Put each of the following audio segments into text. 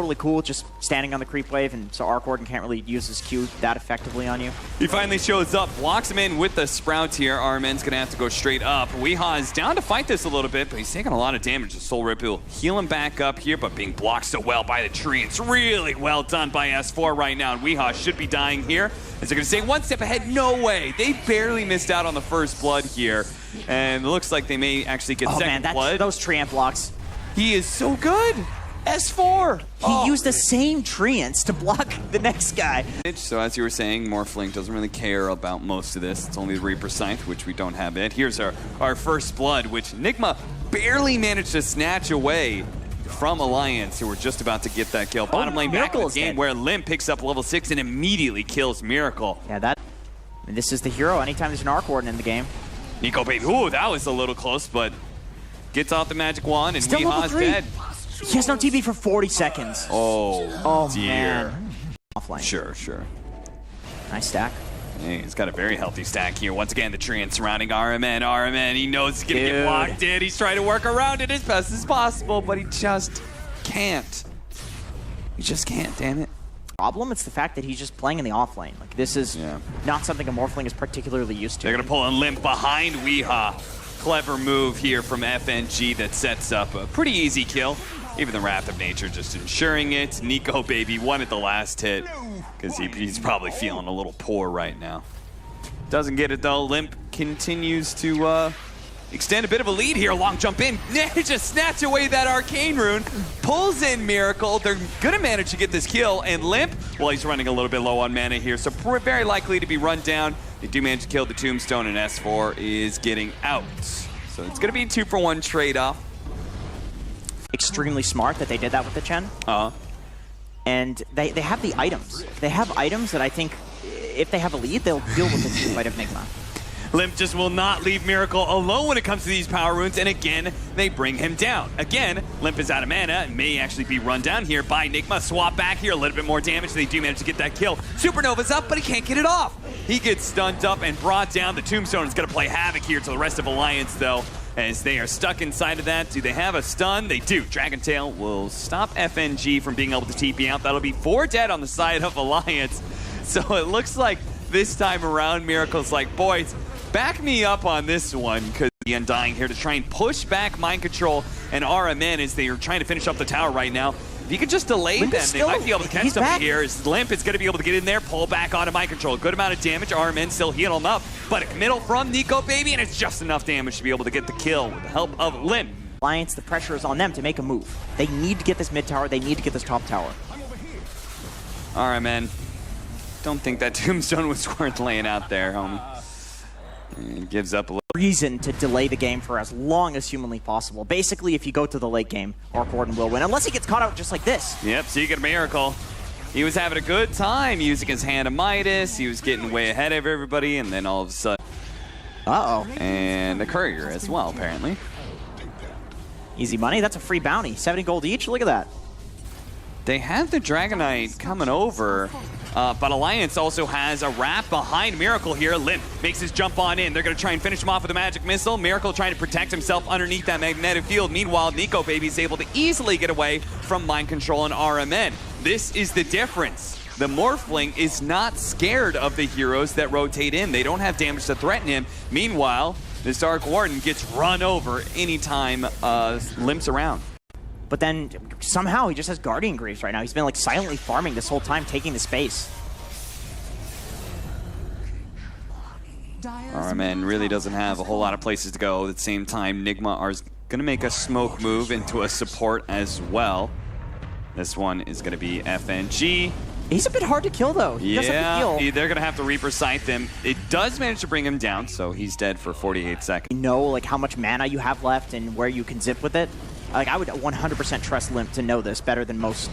really cool just standing on the creep wave, and so Arc Warden can't really use his Q that effectively on you. He finally shows up, blocks him in with the Sprouts here. Armen's going to have to go straight up. Weehaw is down to fight this a little bit, but he's taking a lot of damage. The Soul Rip will heal him back up here, but being blocked so well by the tree. It's really well done by S4 right now, and Weehaw should be dying here. As they're going to say one step ahead, no way. They barely missed out on the first blood here, and it looks like they may actually get second blood. Those Treant blocks. He is so good. S4. He used the same Treants to block the next guy. So as you were saying, Morphling doesn't really care about most of this. It's only the Reaper Scythe, which we don't have it. Here's our first blood, which NIGMA barely managed to snatch away from Alliance, who were just about to get that kill. Bottom lane back in the game where Limp picks up level 6 and immediately kills Miracle. Yeah, this is the hero anytime there's an Arc Warden in the game. Nico Baby, ooh, that was a little close, but gets off the magic wand and Weehaw's dead. He has no TP for 40 seconds. Oh dear. Man. Offline. Sure. Nice stack. Hey, he's got a very healthy stack here. Once again, the Treant surrounding RMN. He knows he's going to get blocked in. He's trying to work around it as best as possible, but he just can't. He just can't, damn it. Problem, it's the fact that he's just playing in the offlane. Like, this is not something a Morphling is particularly used to. They're going to pull in Limp behind Weehaw. Clever move here from FNG that sets up a pretty easy kill. Even the Wrath of Nature just ensuring it. Nico Baby won at the last hit because he's probably feeling a little poor right now. Doesn't get it though. Limp continues to extend a bit of a lead here. Long jump in. Just snatch away that Arcane Rune. Pulls in Miracle. They're going to manage to get this kill. And Limp, well, he's running a little bit low on mana here, so very likely to be run down. They do manage to kill the Tombstone, and S4 is getting out. So it's going to be a 2-for-1 trade-off. Extremely smart that they did that with the Chen. And they have the items. They have items that I think if they have a lead, they'll deal with the team fight of NIGMA. Limp just will not leave Miracle alone when it comes to these power runes, and again, they bring him down. Again, Limp is out of mana and may actually be run down here by NIGMA. Swap back here, a little bit more damage. They do manage to get that kill. Supernova's up, but he can't get it off. He gets stunned up and brought down. The Tombstone is going to play havoc here to the rest of Alliance, though, as they are stuck inside of that. Do they have a stun? They do. Dragon Tail will stop FNG from being able to TP out. That'll be 4 dead on the side of Alliance. So it looks like this time around, Miracle's like, boys, back me up on this one, because the Undying here to try and push back Mind Control and RMN as they are trying to finish up the tower right now. If you could just delay them, they might be able to catch something here. Limp is going to be able to get in there, pull back onto Mind Control. Good amount of damage. RMN still heal him up, but a committal from Nico Baby, and it's just enough damage to be able to get the kill with the help of Limp. Alliance, the pressure is on them to make a move. They need to get this mid tower. They need to get this top tower. RMN, don't think that Tombstone was worth laying out there, homie. It gives up a little. Reason to delay the game for as long as humanly possible. Basically, if you go to the late game, Arc Warden will win, unless he gets caught out just like this. Yep, so you get a Miracle. He was having a good time using his Hand of Midas. He was getting way ahead of everybody, and then all of a sudden... And a Courier as well, apparently. Easy money. That's a free bounty. 70 gold each. Look at that. They have the Dragonite coming over, but Alliance also has a wrap behind Miracle here. Limp makes his jump on in. They're going to try and finish him off with a magic missile. Miracle trying to protect himself underneath that magnetic field. Meanwhile, Nico Baby is able to easily get away from Mind Control and RMN. This is the difference. The Morphling is not scared of the heroes that rotate in. They don't have damage to threaten him. Meanwhile, this Arc Warden gets run over anytime Limp's around. But then somehow he just has Guardian Greaves right now. He's been like silently farming this whole time, taking the space. RMN really doesn't have a whole lot of places to go. At the same time, NIGMA are going to make a smoke move into a support as well. This one is going to be FNG. He's a bit hard to kill, though. He doesn't have to heal. They're going to have to Reaper Scythe him. It does manage to bring him down, so he's dead for 48 seconds. You know like how much mana you have left and where you can zip with it. Like, I would 100% trust Limp to know this better than most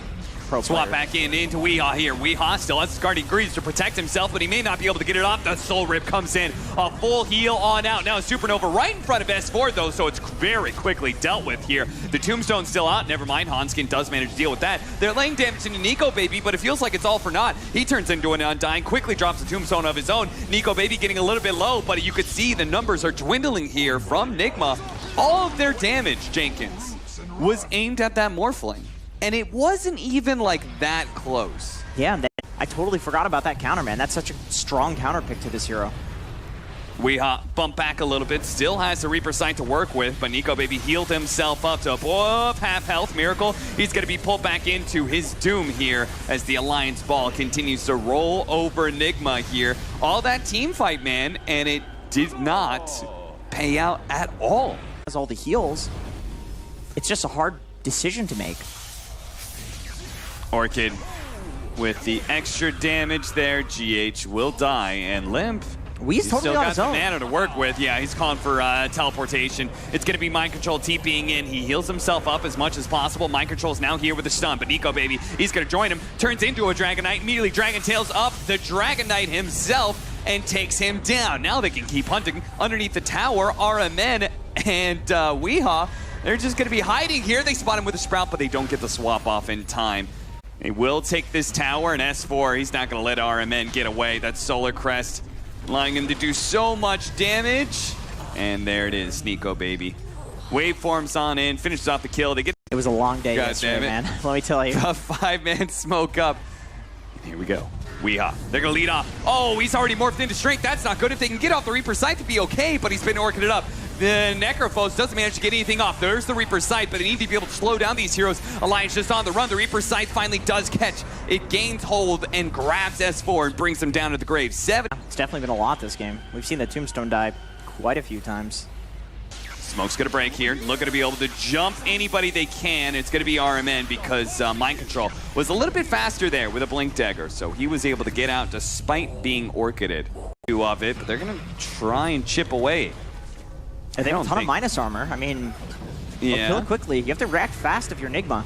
pro players. Swap back into Weehaw here. Weehaw still has Guardian Greaves to protect himself, but he may not be able to get it off. The Soul Rip comes in. A full heal on out. Now Supernova right in front of S4, though, so it's very quickly dealt with here. The Tombstone's still out. Never mind. Hanskin does manage to deal with that. They're laying damage into Nico Baby, but it feels like it's all for naught. He turns into an Undying, quickly drops a Tombstone of his own. Nico Baby getting a little bit low, but you could see the numbers are dwindling here from NIGMA. All of their damage, Jenkins, was aimed at that Morphling. and it wasn't even like that close. Yeah, I totally forgot about that counter, man. That's such a strong counter pick to this hero. We bump back a little bit, still has the Reaper Sight to work with, but Nico Baby healed himself up to half health. Miracle, he's going to be pulled back into his doom here as the Alliance ball continues to roll over NIGMA here. All that team fight, man, and it did not pay out at all. Has all the heals. It's just a hard decision to make. Orchid with the extra damage there. GH will die, and Limp, He's totally still on got his the own. mana to work with. Yeah, he's calling for teleportation. It's going to be Mind Control TPing in. He heals himself up as much as possible. Mind Control's now here with a stun, but Nico Baby, he's going to join him. Turns into a Dragon Knight. Immediately Dragon Tails up the Dragon Knight himself and takes him down. Now they can keep hunting underneath the tower. RMN and Weehaw, they're just going to be hiding here. They spot him with a Sprout, but they don't get the swap off in time. They will take this tower, and S4, he's not going to let RMN get away. That's Solar Crest, allowing him to do so much damage. And there it is, Nico Baby. Waveforms on in, finishes off the kill. They get. It was a long day yesterday, man. Let me tell you. A 5-man smoke up. Here we go. Weehaw. They're going to lead off. Oh, he's already morphed into strength. That's not good. If they can get off the Reaper Sight to be okay, but he's been orchid it up. The Necrophos doesn't manage to get anything off. There's the Reaper Sight, but they need to be able to slow down these heroes. Alliance just on the run. The Reaper Sight finally does catch. It gains hold and grabs S4 and brings them down to the grave. 7. It's definitely been a lot this game. We've seen the Tombstone die quite a few times. Smoke's going to break here. Looking to be able to jump anybody they can. It's going to be RMN because Mind Control was a little bit faster there with a Blink Dagger, so he was able to get out despite being orchided. Two of it, but they're going to try and chip away. And they have a ton of minus armor. I mean, yeah. Kill it quickly. You have to react fast if you're NIGMA.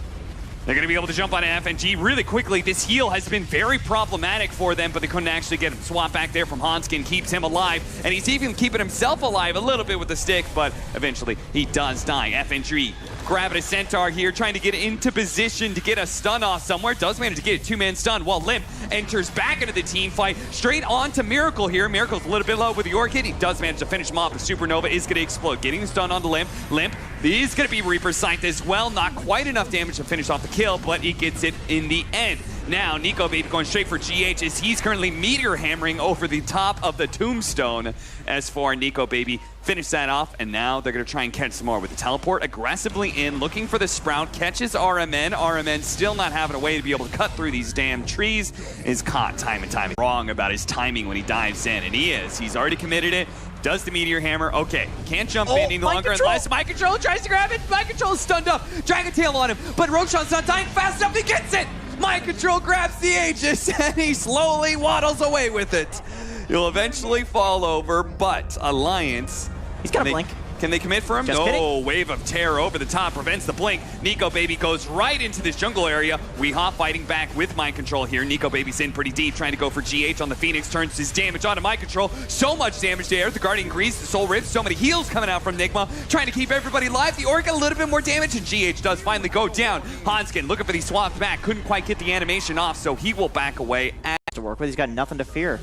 They're going to be able to jump on FNG really quickly. This heal has been very problematic for them, but they couldn't actually get him. Swap back there from Hanskin keeps him alive, and he's even keeping himself alive a little bit with the stick, but eventually he does die. FNG grabbing a Centaur here, trying to get into position to get a stun off somewhere. Does manage to get a 2-man stun while Limp enters back into the team fight. Straight on to Miracle here. Miracle's a little bit low with the Orchid. He does manage to finish him off. The Supernova is going to explode. Getting the stun on the Limp. Limp is going to be Reaper Sight as well. Not quite enough damage to finish off the kill, but he gets it in the end. Now, Nico Baby going straight for GH as he's currently meteor hammering over the top of the Tombstone. As for Nico Baby, finish that off, and now they're going to try and catch some more with the teleport aggressively in, looking for the Sprout, catches RMN. RMN still not having a way to be able to cut through these damn trees, is caught time and time. Wrong about his timing when he dives in, and he is. He's already committed it. Does the Meteor Hammer. Okay, can't jump in any longer unless Mind Control tries to grab it. Mind Control is stunned up. Dragon Tail on him, but Roshan's not dying fast enough. He gets it. Mind Control grabs the Aegis, and he slowly waddles away with it. He'll eventually fall over, but Alliance... He's got a blink. Can they commit for him? Just no, kidding. Wave of Terror over the top prevents the blink. Nico Baby goes right into this jungle area. Weehaw fighting back with Mind Control here. Nico Baby's in pretty deep, trying to go for GH on the Phoenix. Turns his damage onto Mind Control. So much damage there. The Guardian Grease, the Soul Rift, so many heals coming out from NIGMA. Trying to keep everybody alive. The Orc a little bit more damage, and GH does finally go down. Hanskin looking for these swaps back. Couldn't quite get the animation off, so he will back away. To work with, he's got nothing to fear.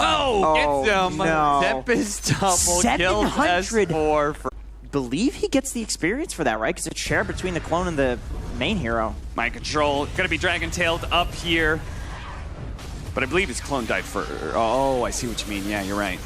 Oh, gets him. No. Tempest double kills 700. S4 for... Believe he gets the experience for that, right? Because it's shared between the clone and the main hero. Mind Control, gonna be Dragon-tailed up here. But I believe his clone died for... Oh, I see what you mean. Yeah, you're right.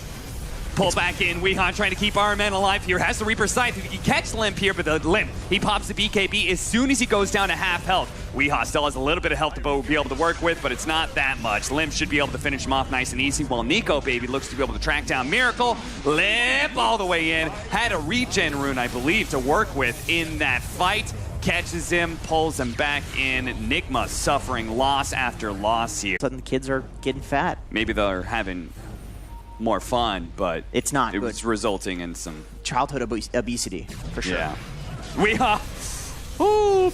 Pull back in. Weehaw trying to keep RMN alive here. Has the Reaper Sight. He can catch Limp here, but the Limp, he pops the BKB as soon as he goes down to half health. Weehaw still has a little bit of health to be able to work with, but it's not that much. Limp should be able to finish him off nice and easy, while Nico Baby looks to be able to track down Miracle. Limp all the way in. Had a regen rune, I believe, to work with in that fight. Catches him, pulls him back in. NIGMA suffering loss after loss here. Suddenly the kids are getting fat. Maybe they're having more fun, but it's not it good. was resulting in some childhood obesity, for sure. Yeah.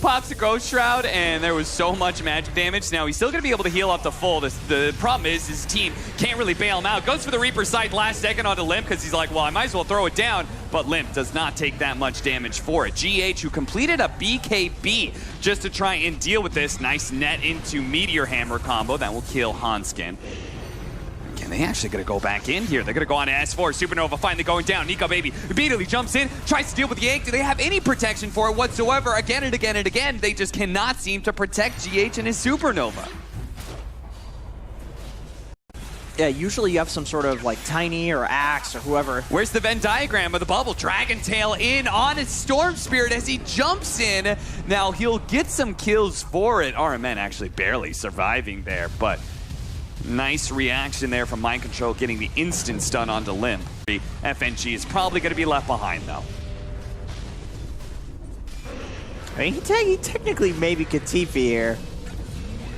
Pops the Ghost Shroud, and there was so much magic damage. Now he's still going to be able to heal up to full. The problem is his team can't really bail him out. Goes for the Reaper Sight last second onto Limp because he's like, well, I might as well throw it down. But Limp does not take that much damage for it. GH, who completed a BKB just to try and deal with this. Nice net into Meteor Hammer combo. That will kill Hanskin. Again, they actually going to go back in here. They're going to go on to S4. Supernova finally going down. Nico Baby immediately jumps in, tries to deal with the egg. Do they have any protection for it whatsoever? Again and again and again, they just cannot seem to protect GH and his Supernova. Yeah, usually you have some sort of like Tiny or Axe or whoever. Where's the Venn diagram of the bubble? Dragon Tail in on his Storm Spirit as he jumps in. Now he'll get some kills for it. RMN actually barely surviving there, but nice reaction there from Mind Control, getting the instant stun onto Limp. FNG is probably going to be left behind though. I mean, he technically maybe could TP here.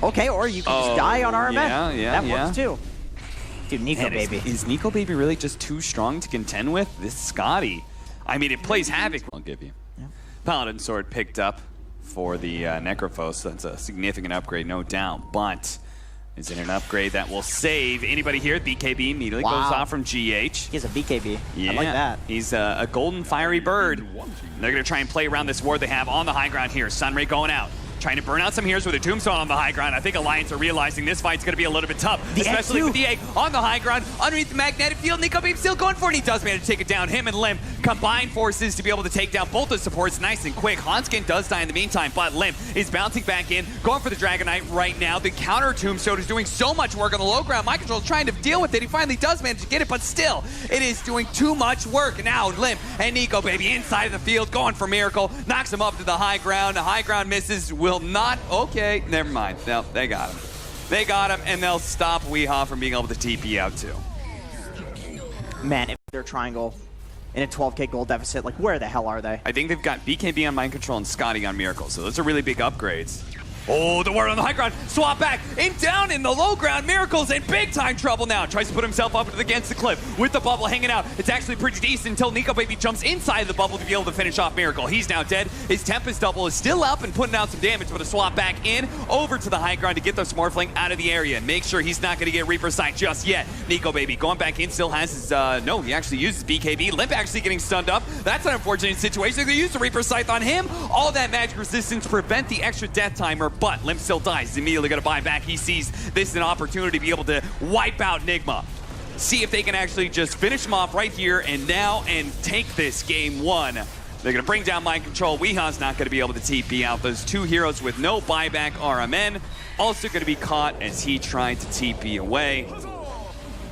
Okay, or you can just die on RMN. Yeah, that works too. Dude, Nico Baby. Is Nico Baby really just too strong to contend with? This Scotty. I mean, it plays havoc. I'll give you. Yeah. Paladin Sword picked up for the Necrophos. That's a significant upgrade, no doubt. But is it an upgrade that will save anybody here? BKB immediately goes off from GH. He has a BKB. Yeah, I like that. He's a golden fiery bird. They're going to try and play around this ward they have on the high ground here. Sunray going out. Trying to burn out some heroes with a tombstone on the high ground. I think Alliance are realizing this fight's going to be a little bit tough, especially with the egg on the high ground underneath the magnetic field. Nico Baby still going for it, and he does manage to take it down. Him and Limp combine forces to be able to take down both the supports nice and quick. Hanskin does die in the meantime, but Limp is bouncing back in, going for the Dragon Knight right now. The counter tombstone is doing so much work on the low ground. Mind Control is trying to deal with it. He finally does manage to get it, but still, it is doing too much work. Now Limp and Nico Baby inside of the field, going for Miracle, knocks him up to the high ground. The high ground misses, will not. Okay, never mind. No, they got him. They got him, and they'll stop Weehaw from being able to TP out too. Man, if they're triangle in a 12k gold deficit, like where the hell are they? I think they've got BKB on Mind Control and Scotty on Miracle, so those are really big upgrades. Oh, the ward on the high ground, swap back, and down in the low ground. Miracle's in big time trouble now. Tries to put himself up against the cliff with the bubble hanging out. It's actually pretty decent until Nico Baby jumps inside the bubble to be able to finish off Miracle. He's now dead. His Tempest double is still up and putting out some damage, but a swap back in over to the high ground to get the Smorfling out of the area and make sure he's not going to get Reaper Sight just yet. Nico Baby going back in, still has his, no, he actually uses BKB. Limp actually getting stunned up. That's an unfortunate situation. They're going to use the Reaper Scythe on him. All that magic resistance prevent the extra death timer, but Limp still dies. He's immediately going to buy back. He sees this as an opportunity to be able to wipe out NIGMA. See if they can actually just finish him off right here and now and take this game one. They're going to bring down Mind Control. Weehaw's not going to be able to TP out. Those two heroes with no buyback. RMN also going to be caught as he tried to TP away.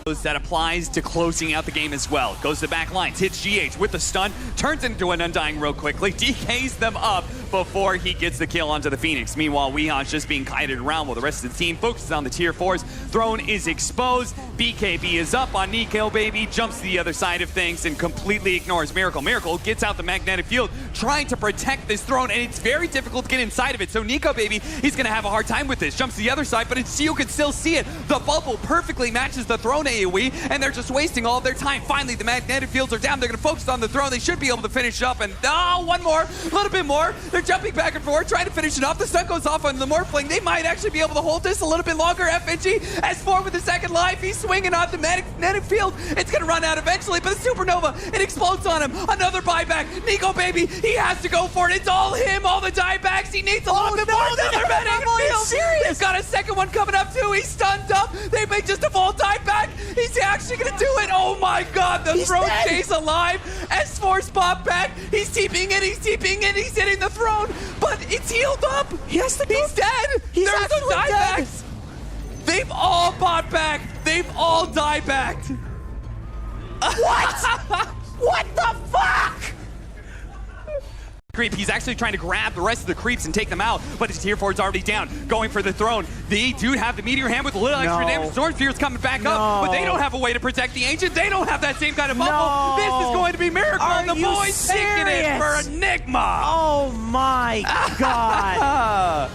That applies to closing out the game as well. Goes to the back lines, hits GH with the stun, turns into an Undying real quickly, DKs them up before he gets the kill onto the Phoenix. Meanwhile, Weeha's just being kited around while the rest of the team focuses on the tier 4s. Throne is exposed. BKB is up on Nico Baby, jumps to the other side of things and completely ignores Miracle. Miracle gets out the magnetic field, trying to protect this throne, and it's very difficult to get inside of it. So Nico Baby, he's going to have a hard time with this. Jumps to the other side, but you can still see it. The bubble perfectly matches the throne AoE, and they're just wasting all of their time. Finally, the magnetic fields are down. They're going to focus on the throne. They should be able to finish up, and one more, a little bit more. They're jumping back and forth, trying to finish it off. The stun goes off on the Morphling. They might actually be able to hold this a little bit longer. FNG, S4 with the second life. He's swinging on the magnetic field. It's going to run out eventually, but the Supernova, it explodes on him. Another buyback. Nico Baby, he has to go for it. It's all him, all the diebacks. He needs a little bit more. Another magnetic field. Serious? They've got a second one coming up too. He's stunned up. They made just a full dieback. He's actually going to do it. Oh my god, the throne stays alive. S4 spot back. He's TPing it, he's hitting the throne, but it's healed up. He's dead. There's no diebacks. They've all bought back. They've all diebacked. What? What the fuck? Creep. He's actually trying to grab the rest of the creeps and take them out, but his tier 4 is already down, going for the throne. They do have the meteor hand with a little extra damage. Storm Sphere's coming back up, but they don't have a way to protect the Ancient. They don't have that same kind of bubble. This is going to be Miracle. The boys taking it for NIGMA. Oh my god.